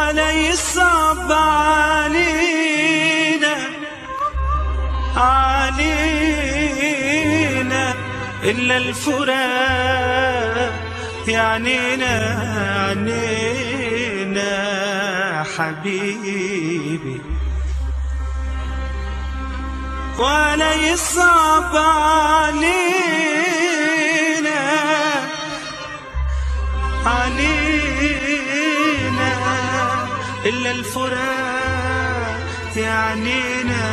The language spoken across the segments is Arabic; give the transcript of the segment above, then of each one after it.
ولا يصعب علينا إلا الفراق يعنينا حبيبي. ولا يصعب علينا إلا الفراق يعنينا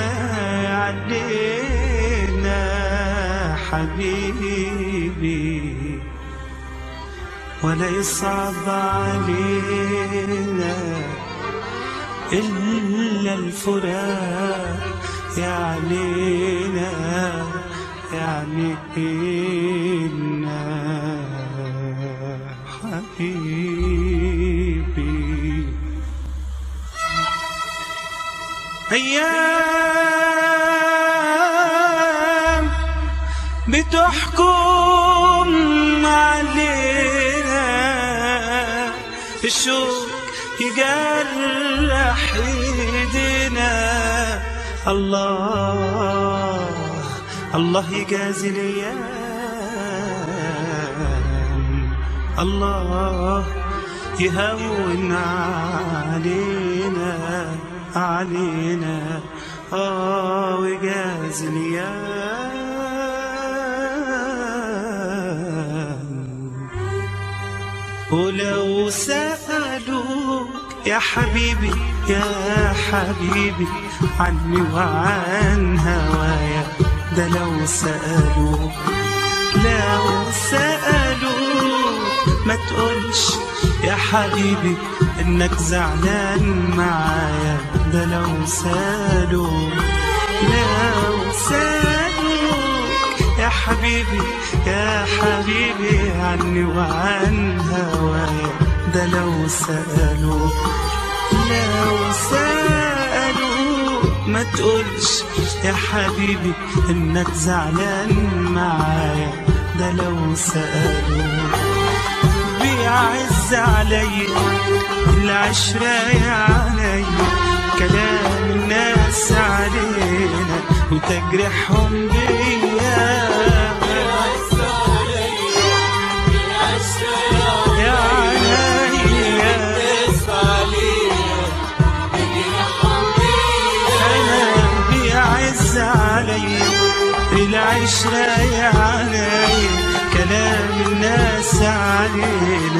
حبيبي. ولا يصعب علينا إلا الفراق يعنينا حبيبي. أيام بتحكم علينا الشوق يجرح ايدينا. الله يجازي الايام، الله يهون علينا ويجازي الايام. ولو سألوك يا حبيبي عني وعن هوايا، ده لو سألوك ما تقولش يا حبيبي انك زعلان معايا. ده لو سألوك يا حبيبي عني وعن هوايا. ده لو سألوك ما تقولش يا حبيبي انك زعلان معايا. ده لو سألوك بيعز علي العشرة يا علي، كلام الناس علينا وتجرحهم بيا. العشرة يا علي كلام الناس علينا